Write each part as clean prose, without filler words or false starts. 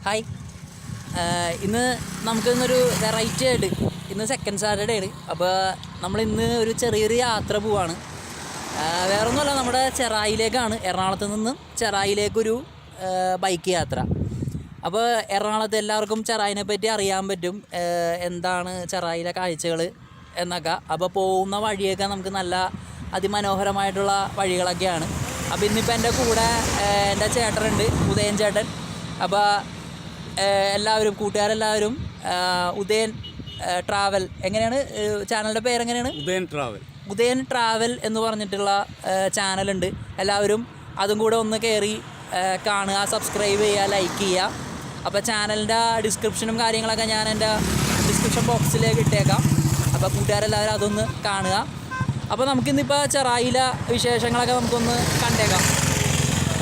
Hi, ഇന്ന് നമുക്കിന്നൊരു variety ആയിട്ട് ഇന്ന് സെക്കൻഡ് സാറ്റർഡേ ആണ്. അപ്പോൾ നമ്മളിന്ന് ഒരു ചെറിയൊരു യാത്ര പോവാണ്. വേറൊന്നുമല്ല, നമ്മുടെ ചെറായിലേക്കാണ്. എറണാകുളത്ത് നിന്ന് ചെറായിലേക്കൊരു ബൈക്ക് യാത്ര. അപ്പോൾ എറണാകുളത്ത് എല്ലാവർക്കും ചെറായിനെ പറ്റി അറിയാൻ പറ്റും, എന്താണ് ചെറായിലെ കാഴ്ചകൾ എന്നൊക്കെ. അപ്പോൾ പോകുന്ന വഴിയൊക്കെ നമുക്ക് നല്ല അതിമനോഹരമായിട്ടുള്ള വഴികളൊക്കെയാണ്. അപ്പോൾ ഇന്നിപ്പോൾ എൻ്റെ കൂടെ എൻ്റെ ചേട്ടനുണ്ട്, ഉദയൻ ചേട്ടൻ. അപ്പോൾ എല്ലാവരും കൂട്ടുകാരെല്ലാവരും ഉദയൻ ട്രാവൽ, എങ്ങനെയാണ് ചാനലിൻ്റെ പേരെങ്ങനെയാണ്? ഉദയൻ ട്രാവൽ എന്ന് പറഞ്ഞിട്ടുള്ള ചാനലുണ്ട്. എല്ലാവരും അതും കൂടെ ഒന്ന് കയറി കാണുക, സബ്സ്ക്രൈബ് ചെയ്യുക, ലൈക്ക് ചെയ്യുക. അപ്പോൾ ചാനലിൻ്റെ ഡിസ്ക്രിപ്ഷനും കാര്യങ്ങളൊക്കെ ഞാൻ എൻ്റെ ഡിസ്ക്രിപ്ഷൻ ബോക്സിലേക്ക് ഇട്ടേക്കാം. അപ്പോൾ കൂട്ടുകാരെല്ലാവരും അതൊന്ന് കാണുക. അപ്പോൾ നമുക്കിന്നിപ്പോൾ ചെറായിലെ വിശേഷങ്ങളൊക്കെ നമുക്കൊന്ന് കണ്ടേക്കാം.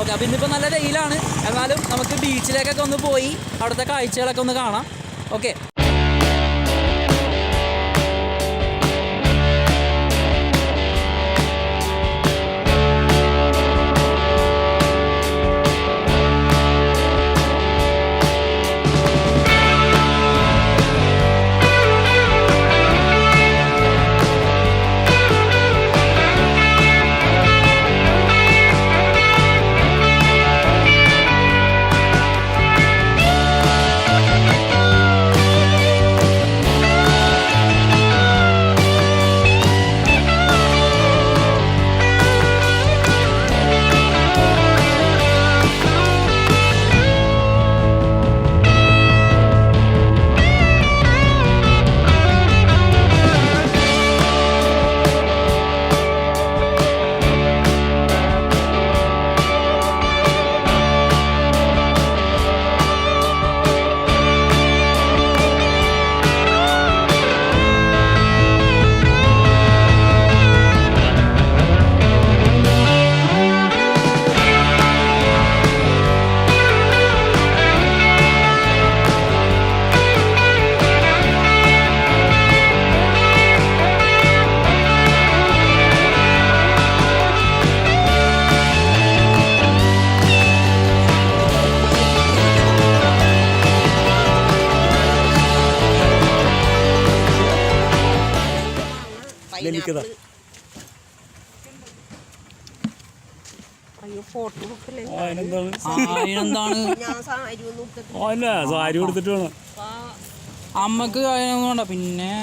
ഓക്കെ, അപ്പോൾ ഇന്നിപ്പോൾ നല്ല വെയിലാണ്, എന്നാലും നമുക്ക് ബീച്ചിലേക്കൊക്കെ ഒന്ന് പോയി അവിടുത്തെ കാഴ്ചകളൊക്കെ ഒന്ന് കാണാം. ഓക്കെ, സാരി കൊടുത്തിട്ട് വേണം അമ്മക്ക് കാര്യമൊന്നും വേണ്ട. പിന്നെ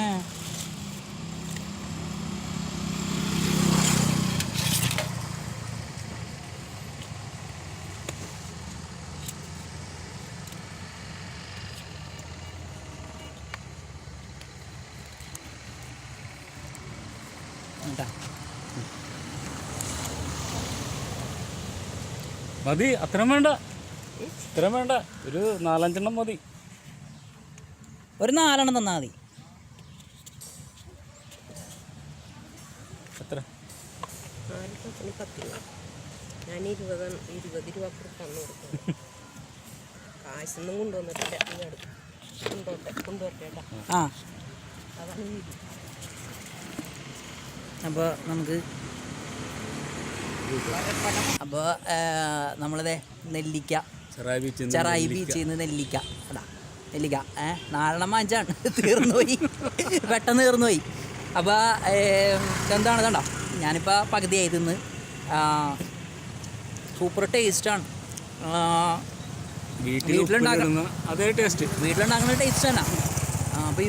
മതി, അത്രയും വേണ്ട, ഇത്രയും വേണ്ട, ഒരു 4-5 മതി. ഒരു 4 തന്നാൽ മതി. എത്ര? ഞാൻ 20 രൂപ തന്നു കൊടുക്കും. കാശൊന്നും കൊണ്ടുവന്നിട്ടില്ല, കൊണ്ടുവരട്ടെ. ആ, അതാണ്. അപ്പോൾ നമുക്ക് നമ്മളിതേ നെല്ലിക്ക, ചെറായി ബീച്ചിൽ നിന്ന് നെല്ലിക്ക, അതാ നെല്ലിക്ക 4 വാങ്ങിച്ചാണ്, തീർന്നുപോയി, പെട്ടെന്ന് തീർന്നുപോയി. അപ്പോൾ എന്താണ് കണ്ടോ, ഞാനിപ്പോൾ പകുതിയായി തിന്ന്. സൂപ്പർ ടേസ്റ്റാണ്. വീട്ടിലുണ്ടാക്കുന്ന ടേസ്റ്റ് തന്നെ. അപ്പോൾ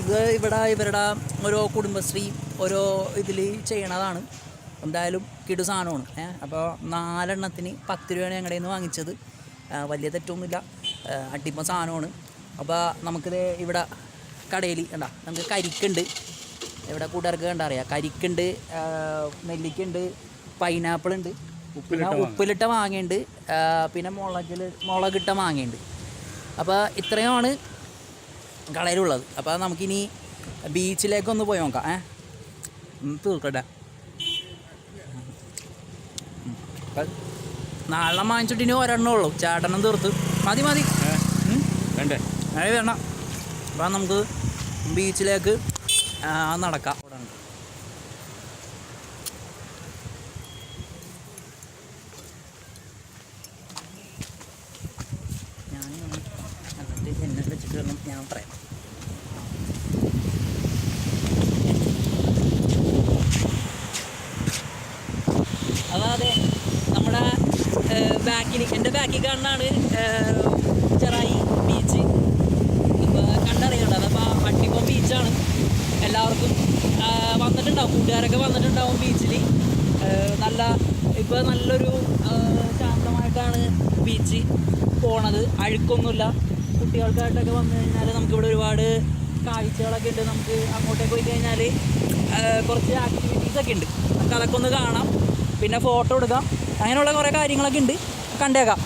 ഇവരുടെ ഓരോ കുടുംബശ്രീ ഓരോ ഇതിൽ ചെയ്യണതാണ്. എന്തായാലും കിടു സാധനമാണ്. അപ്പോൾ 4 എണ്ണത്തിന് 10 രൂപയാണ് ഞങ്ങളുടെ നിന്ന് വാങ്ങിച്ചത്. വലിയ തെറ്റൊന്നുമില്ല, അടിപ്പ സാധനമാണ്. അപ്പോൾ നമുക്കിത് ഇവിടെ കടയിൽ കണ്ടാ, നമുക്ക് കരിക്കുണ്ട്. ഇവിടെ കൂട്ടുകാർക്ക് കണ്ടാ അറിയാം, കരിക്കുണ്ട്, നെല്ലിക്കുണ്ട്, പൈനാപ്പിളുണ്ട്, പിന്നെ ഉപ്പിലിട്ട മാങ്ങയുണ്ട്, പിന്നെ മുളകിട്ട മാങ്ങയുണ്ട്. അപ്പോൾ ഇത്രയുമാണ് കടയിലുള്ളത്. അപ്പോൾ നമുക്കിനി ബീച്ചിലേക്കൊന്ന് പോയി നോക്കാം. തീർക്കട്ടെ, 4 വാങ്ങിച്ചിട്ട് ഇനി 1 ഉള്ളൂ. ചേട്ടനും തീർത്ത് മതി വേണ്ടേ? വേണ്ട. അപ്പം നമുക്ക് ബീച്ചിലേക്ക് നടക്കാം. അവിടെ ഉണ്ട് ഞാൻ എന്നിട്ട് ഞാൻ പറയാം. അതാതെ നമ്മുടെ എൻ്റെ ബാക്കിൽ കാണുന്നതാണ് ചെറായി ബീച്ച്. അപ്പോൾ കണ്ടറിയണ്ട, അതപ്പോൾ അട്ടിപ്പം ബീച്ചാണ്. എല്ലാവർക്കും വന്നിട്ടുണ്ടാവും, കൂട്ടുകാരൊക്കെ വന്നിട്ടുണ്ടാവും ബീച്ചിൽ. നല്ല ഇപ്പോൾ നല്ലൊരു ശാന്തമായിട്ടാണ് ബീച്ച് പോണത്, അഴുക്കൊന്നുമില്ല. കുട്ടികൾക്കായിട്ടൊക്കെ വന്നു കഴിഞ്ഞാൽ നമുക്കിവിടെ ഒരുപാട് കാഴ്ചകളൊക്കെ ഉണ്ട്. നമുക്ക് അങ്ങോട്ടേക്ക് പോയി കഴിഞ്ഞാൽ കുറച്ച് ആക്ടിവിറ്റീസൊക്കെ ഉണ്ട്, നമുക്ക് അതൊക്കെ ഒന്ന് കാണാം, പിന്നെ ഫോട്ടോ എടുക്കാം, അങ്ങനെയുള്ള കുറേ കാര്യങ്ങളൊക്കെ ഉണ്ട്. കണ്ടേക്കാം.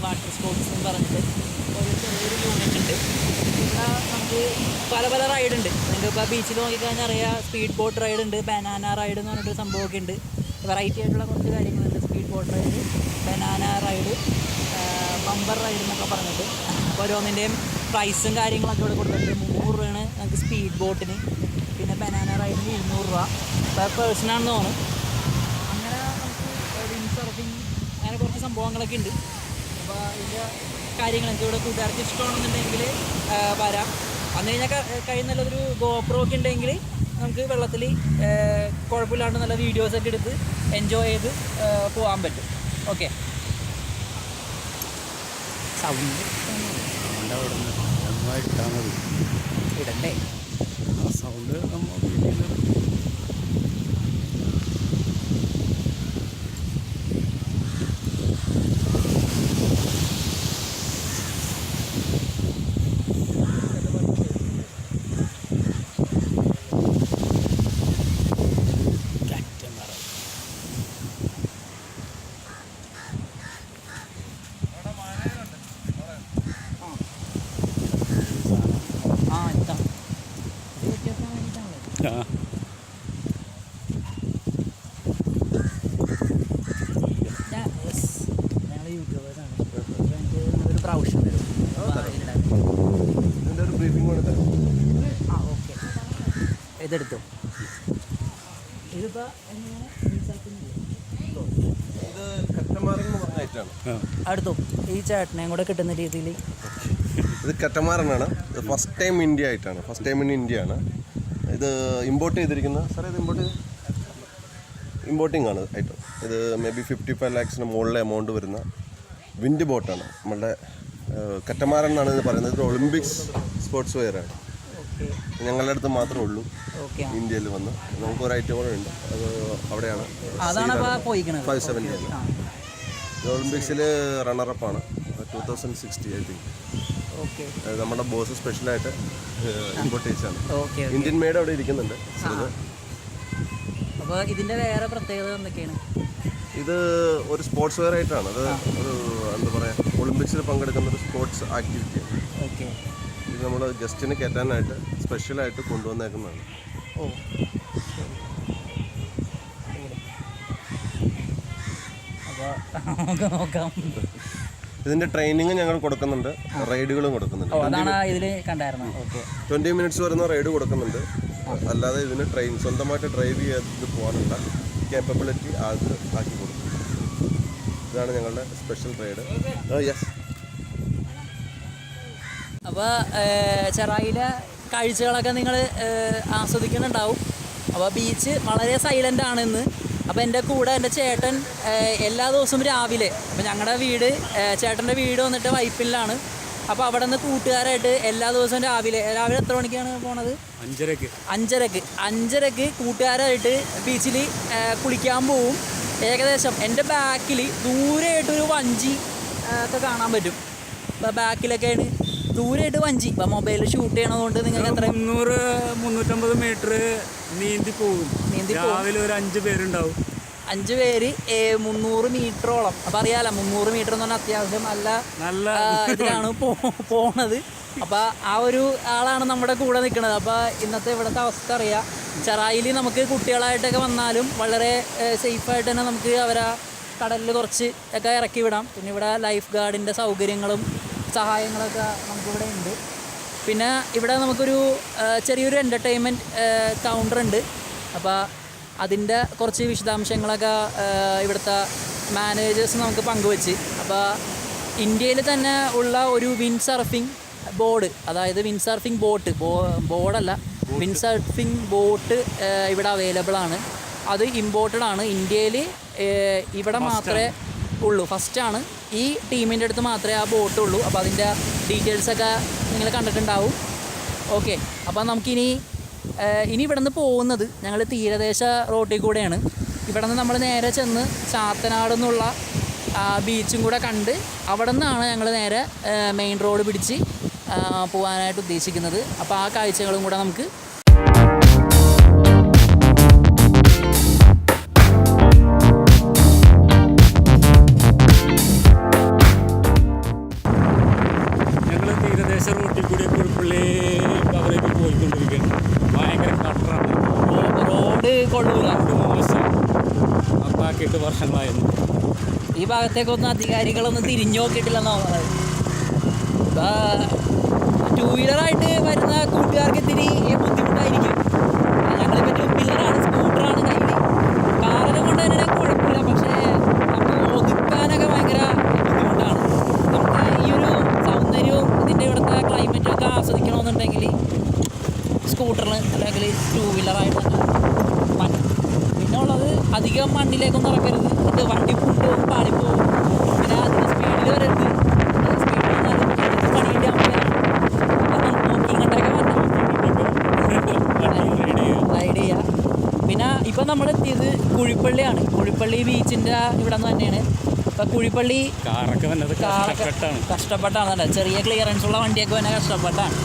വാട്ടർ സ്പോർട്സ് എന്ന് പറഞ്ഞിട്ട് ഒരു ചെറിയൊരു യൂണിറ്റ് ഉണ്ട്. ഇവിടെ നമുക്ക് പല പല റൈഡ് ഉണ്ട്. നിങ്ങൾക്ക് ഇപ്പോൾ ബീച്ചിൽ നോക്കിക്കഴിഞ്ഞാൽ അറിയാം, സ്പീഡ് ബോട്ട് റൈഡ് ഉണ്ട്, ബനാന റൈഡ് എന്ന് പറഞ്ഞിട്ടൊരു സംഭവമൊക്കെ ഉണ്ട്. വെറൈറ്റി ആയിട്ടുള്ള കുറച്ച് കാര്യങ്ങളുണ്ട്. Speed boat ride, banana ride, bumper ride എന്നൊക്കെ പറഞ്ഞിട്ട്. അപ്പോൾ ഓരോന്നിൻ്റെയും പ്രൈസും കാര്യങ്ങളൊക്കെ ഇവിടെ കൊടുത്തിട്ടുണ്ട്. 300 രൂപയാണ് നമുക്ക് സ്പീഡ് ബോട്ടിന്, പിന്നെ ബനാന റൈഡിന് 200 രൂപ പെർ പേഴ്സണാണെന്ന് തോന്നുന്നു. അങ്ങനെ നമുക്ക് വിൻഡ് സർഫിങ് അങ്ങനെ കുറച്ച് സംഭവങ്ങളൊക്കെ ഉണ്ട്. അപ്പോൾ ഇതിൻ്റെ കാര്യങ്ങളൊക്കെ ഇവിടെ കൂട്ടുകാർക്ക് ഇഷ്ടമാണെന്നുണ്ടെങ്കിൽ വരാം. അന്ന് കഴിഞ്ഞാൽ കഴിഞ്ഞ നല്ലൊരു ഗോപ്രോ ഒക്കെ ഉണ്ടെങ്കിൽ നമുക്ക് വെള്ളത്തിൽ കുഴപ്പമില്ലാണ്ട് നല്ല വീഡിയോസൊക്കെ എടുത്ത് എൻജോയ് ചെയ്ത് പോകാൻ പറ്റും. ഓക്കെ, സൗണ്ട് ഇടണ്ടേ? സൗണ്ട് ഇതെടുത്തു. ഇതിപ്പോൾ അടുത്തു ഈ ചേട്ടനെയും കൂടെ കിട്ടുന്ന രീതിയിൽ. ഇത് കറ്റമാറനാണ്. ഇത് ഫസ്റ്റ് ടൈം ഇന്ത്യ ആയിട്ടാണ്, ഫസ്റ്റ് ടൈം ഇൻ ഇന്ത്യ ആണ് ഇത് ഇമ്പോർട്ട് ചെയ്തിരിക്കുന്നത്. സാറേ ഇത് ഇമ്പോർട്ടിംഗ് ആണ് ഐറ്റം. ഇത് മേ ബി 55 lakhs മുകളിലെ എമൗണ്ട് വരുന്ന വിൻഡ് ബോട്ടാണ്. നമ്മളുടെ കറ്റമാരൻ എന്നാണ് ഇത് പറയുന്നത്. ഇത് ഒളിമ്പിക്സ് സ്പോർട്സ് വെയറാണ്. ഞങ്ങളുടെ അടുത്ത് മാത്രമേ ഉള്ളൂ ഇന്ത്യയിൽ വന്ന്. നമുക്കൊരു ഐറ്റം കൂടെ ഉണ്ട്, അത് അവിടെയാണ് 570. ഒളിമ്പിക്സിൽ റണ്ണറപ്പാണ് 2060 ഐ തിങ്ക്. നമ്മുടെ ബോസ് സ്പെഷ്യലായിട്ട് ഇമ്പോർട്ട് ചെയ്താണ്. ഇന്ത്യൻ മെയ്ഡ് അവിടെ ഇരിക്കുന്നുണ്ട്. അപ്പോൾ ഇതിൻ്റെ വേറെ പ്രത്യേകത എന്തൊക്കെയാണ്? ഇത് ഒരു സ്പോർട്സ് വെയർ ആയിട്ടാണ്. അത് ഒരു എന്താ പറയുക, ഒളിമ്പിക്സിൽ പങ്കെടുക്കുന്ന ഒരു സ്പോർട്സ് ആക്ടിവിറ്റിയാണ്. ഓക്കെ. ഇത് നമ്മൾ ഗസ്റ്റിന് കയറ്റാനായിട്ട് സ്പെഷ്യലായിട്ട് കൊണ്ടുവന്നേക്കുന്നതാണ്. ഓ, അപ്പോൾ നോക്കാം. ഇതിൻ്റെ ട്രെയിനിങ് ഞങ്ങൾ കൊടുക്കുന്നുണ്ട്, റൈഡുകളും കൊടുക്കുന്നുണ്ട്. 20 minutes വരുന്ന റൈഡ് കൊടുക്കുന്നുണ്ട്. അല്ലാതെ ഇതിന് സ്വന്തമായിട്ട് ഡ്രൈവ് ചെയ്ത് പോകാനുള്ള കേപ്പബിലിറ്റി ആക്കി കൊടുക്കും. ഇതാണ് ഞങ്ങളുടെ സ്പെഷ്യൽ റൈഡ്. യെസ്. അപ്പോൾ ചെറായിലെ കാഴ്ചകളൊക്കെ നിങ്ങൾ ആസ്വദിക്കുന്നുണ്ടാവും. അപ്പോൾ ബീച്ച് വളരെ സൈലൻ്റ് ആണ് ഇന്ന്. അപ്പോൾ എൻ്റെ കൂടെ എൻ്റെ ചേട്ടൻ എല്ലാ ദിവസവും രാവിലെ, അപ്പോൾ ഞങ്ങളുടെ വീട്, ചേട്ടൻ്റെ വീട് വന്നിട്ട് വൈപ്പിലാണ്. അപ്പോൾ അവിടെ നിന്ന് കൂട്ടുകാരായിട്ട് എല്ലാ ദിവസവും രാവിലെ എത്ര മണിക്കാണ് പോണത്? 5:30 കൂട്ടുകാരായിട്ട് ബീച്ചിൽ കുളിക്കാൻ പോവും. ഏകദേശം എൻ്റെ ബാക്കിൽ ദൂരെയായിട്ടൊരു വഞ്ചി ഒക്കെ കാണാൻ പറ്റും. അപ്പോൾ ബാക്കിലൊക്കെയാണ് ദൂരെയായിട്ട് വഞ്ചി. ഇപ്പോൾ മൊബൈലിൽ ഷൂട്ട് ചെയ്യണതുകൊണ്ട് നിങ്ങൾക്ക് എത്ര 300-350 മീറ്റർ നീന്തി പോകും. രാവിലെ ഒരു 5 പേരുണ്ടാവും. 5 പേര് 300 മീറ്ററോളം. അപ്പോൾ അറിയാമല്ലോ, 300 മീറ്റർ എന്ന് പറഞ്ഞാൽ അത്യാവശ്യം നല്ല ഇതിലാണ് പോണത്. അപ്പോൾ ആ ഒരു ആളാണ് നമ്മുടെ കൂടെ നിൽക്കുന്നത്. അപ്പോൾ ഇന്നത്തെ ഇവിടുത്തെ അവസ്ഥ അറിയാം. ചെറായിൽ നമുക്ക് കുട്ടികളായിട്ടൊക്കെ വന്നാലും വളരെ സേഫായിട്ട് തന്നെ നമുക്ക് അവരെ കടലിൽ കുറച്ച് ഒക്കെ ഇറക്കി വിടാം. പിന്നെ ഇവിടെ ലൈഫ് ഗാർഡിൻ്റെ സൗകര്യങ്ങളും സഹായങ്ങളൊക്കെ നമുക്കിവിടെ ഉണ്ട്. പിന്നെ ഇവിടെ നമുക്കൊരു ചെറിയൊരു എൻ്റർടൈൻമെൻറ്റ് കൗണ്ടർ ഉണ്ട്. അപ്പോൾ അതിൻ്റെ കുറച്ച് വിശദാംശങ്ങളൊക്കെ ഇവിടുത്തെ മാനേജേഴ്സ് നമുക്ക് പങ്കുവെച്ച്. അപ്പോൾ ഇന്ത്യയിൽ തന്നെ ഉള്ള ഒരു വിൻഡ് സർഫിംഗ് ബോർഡ്, അതായത് വിൻഡ് സർഫിംഗ് ബോർഡല്ല, വിൻഡ് സർഫിംഗ് ബോട്ട് ഇവിടെ അവൈലബിൾ ആണ്. അത് ഇമ്പോർട്ടഡ് ആണ്. ഇന്ത്യയിൽ ഇവിടെ മാത്രമേ ഉള്ളൂ, ഫസ്റ്റാണ്. ഈ ടീമിൻ്റെ അടുത്ത് മാത്രമേ ആ ബോട്ട് ഉള്ളൂ. അപ്പോൾ അതിൻ്റെ ഡീറ്റെയിൽസൊക്കെ നിങ്ങൾ കണ്ടിട്ടുണ്ടാവും. ഓക്കെ. അപ്പോൾ നമുക്കിനി ഇവിടെ നിന്ന് പോകുന്നത് ഞങ്ങൾ തീരദേശ റോട്ടിൽ കൂടെയാണ്. ഇവിടെ നിന്ന് നമ്മൾ നേരെ ചെന്ന് ചാത്തനാട് എന്നുള്ള ബീച്ചും കൂടെ കണ്ട് അവിടെ നിന്നാണ് ഞങ്ങൾ നേരെ മെയിൻ റോഡ് പിടിച്ച് പോകാനായിട്ട് ഉദ്ദേശിക്കുന്നത്. അപ്പോൾ ആ കാഴ്ചകളും കൂടെ നമുക്ക് റോട്ടിൽ കൂടി കുഴിപ്പള്ളി ഭാഗത്തേക്ക് പോയിക്കൊണ്ടിരിക്കുകയാണ്. ഭയങ്കര കട്ടറാണ്. റോഡ് കൊള്ളൂല, മോശം. അപ്പാക്കിയിട്ട് വർഷങ്ങളായിരുന്നു. ഈ ഭാഗത്തേക്കൊന്നും അധികാരികളൊന്നും തിരിഞ്ഞു നോക്കിയിട്ടില്ലെന്ന് തോന്നുന്നത്. 2 വീലറായിട്ട് വരുന്ന കൂട്ടുകാർക്ക് ഇത്തിരി ബുദ്ധിമുട്ടായിരിക്കും. ഞങ്ങളിപ്പോൾ 2 വീലറാണ്, സ്കൂട്ടറാണ് കയ്യിൽ. കാറൊക്കെ കൊണ്ട് തന്നെ കുഴപ്പമില്ല, പക്ഷേ നമുക്ക് ഒതുക്കാനൊക്കെ ഭയങ്കര ബുദ്ധിമുട്ടാണ്. നമുക്ക് ഈ ഒരു സൗന്ദര്യവും ഇതിൻ്റെ ഇവിടുത്തെ ക്ലൈമറ്റൊക്കെ ആസ്വദിക്കണമെന്നുണ്ടെങ്കിൽ സ്കൂട്ടറിൽ അല്ലെങ്കിൽ 2 വീലറായിട്ട് തന്നെ പറ്റും. പിന്നെ ഉള്ളത് അധികം മണ്ണിലേക്കൊന്നും ഇറക്കരുത്. ഇത് വണ്ടി കൊണ്ടുപോകും, പാളിപ്പോകും. പിന്നെ അധികം സ്പീഡിൽ വരരുത്. സ്പീഡിൽ വന്നാലും പണി കിട്ടിയാൽ മതി. അപ്പം നോക്കി ഇങ്ങോട്ടൊക്കെ വന്നാൽ റൈഡ് ചെയ്യുക. പിന്നെ ഇപ്പം നമ്മൾ എത്തിയത് കുഴിപ്പള്ളിയാണ്. കുഴിപ്പള്ളി ബീച്ചിൻ്റെ ഇവിടെ നിന്ന് തന്നെയാണ്. ഇപ്പം കുഴിപ്പള്ളി കഷ്ടപ്പെട്ടാണ് തന്നെ, ചെറിയ ക്ലിയറൻസ് ഉള്ള വണ്ടിയൊക്കെ തന്നെ കഷ്ടപ്പെട്ടാണ്.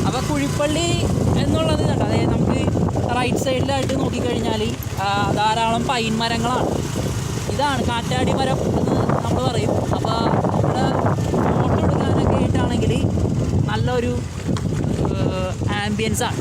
അപ്പോൾ കുഴിപ്പള്ളി എന്നുള്ളത് കണ്ടോ, അതായത് നമുക്ക് റൈറ്റ് സൈഡിലായിട്ട് നോക്കിക്കഴിഞ്ഞാൽ ധാരാളം പൈൻ മരങ്ങളാണ്. ഇതാണ് കാറ്റാടി മരം എന്ന് നമ്മൾ പറയും. അപ്പോൾ ഇവിടെ ഫോട്ടോ എടുക്കാനൊക്കെ ആയിട്ടാണെങ്കിൽ നല്ലൊരു ആംബിയൻസാണ്.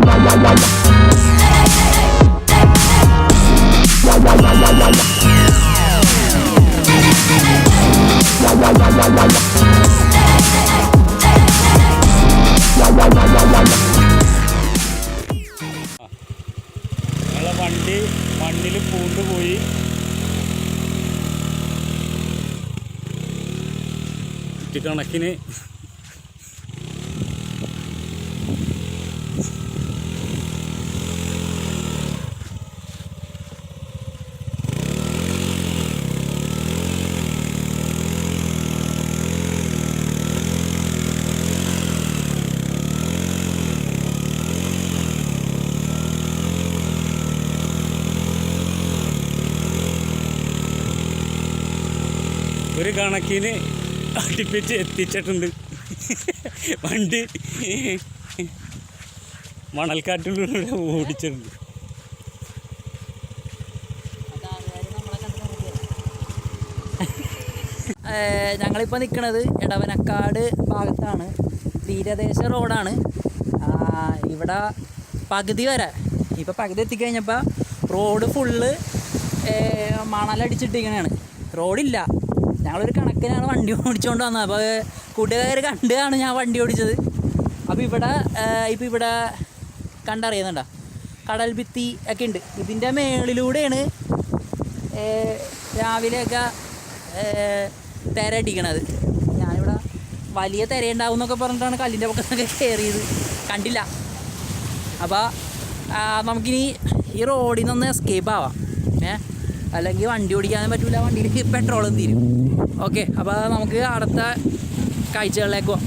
Wow. കൊണ്ടുപോയി. കണക്കിന് ഒരു കണക്കിന് അടുപ്പിച്ച് എത്തിച്ചിട്ടുണ്ട്. വണ്ടി മണൽക്കാട്ടിലൂടെ ഓടിച്ചിട്ടുണ്ട്. ഞങ്ങളിപ്പോൾ നിൽക്കുന്നത് എടവനക്കാട് ഭാഗത്താണ്. തീരദേശ റോഡാണ്. ഇവിടെ പകുതി വരെ ഇപ്പോൾ പകുതി എത്തിക്കഴിഞ്ഞപ്പോൾ റോഡ് ഫുള്ള് മണലടിച്ചിട്ടിരിക്കണതാണ്. റോഡില്ല. ഞങ്ങളൊരു കണക്കിനാണ് വണ്ടി ഓടിച്ചുകൊണ്ട് വന്നത്. അപ്പോൾ കൂട്ടുകാർ കണ്ടാണ് ഞാൻ വണ്ടി ഓടിച്ചത്. അപ്പോൾ ഇവിടെ കണ്ടറിയുന്നുണ്ടോ, കടൽ ഭിത്തി ഒക്കെ ഉണ്ട്. ഇതിൻ്റെ മേളിലൂടെയാണ് രാവിലെയൊക്കെ തിരയടിക്കണത്. ഞാനിവിടെ വലിയ തിരയുണ്ടാവും എന്നൊക്കെ പറഞ്ഞിട്ടാണ് കല്ലിൻ്റെ പക്കത്തൊക്കെ കയറിയത്. കണ്ടില്ല. അപ്പോൾ നമുക്കിനി ഈ റോഡിൽ നിന്ന് എസ്കേപ്പ് ആവാം. അല്ലെങ്കിൽ വണ്ടി ഓടിക്കാനും പറ്റില്ല, വണ്ടിയിൽ പെട്രോളും തീരും. ഓക്കെ, അപ്പോൾ നമുക്ക് അടുത്ത കാഴ്ചകളിലേക്ക് പോവാം.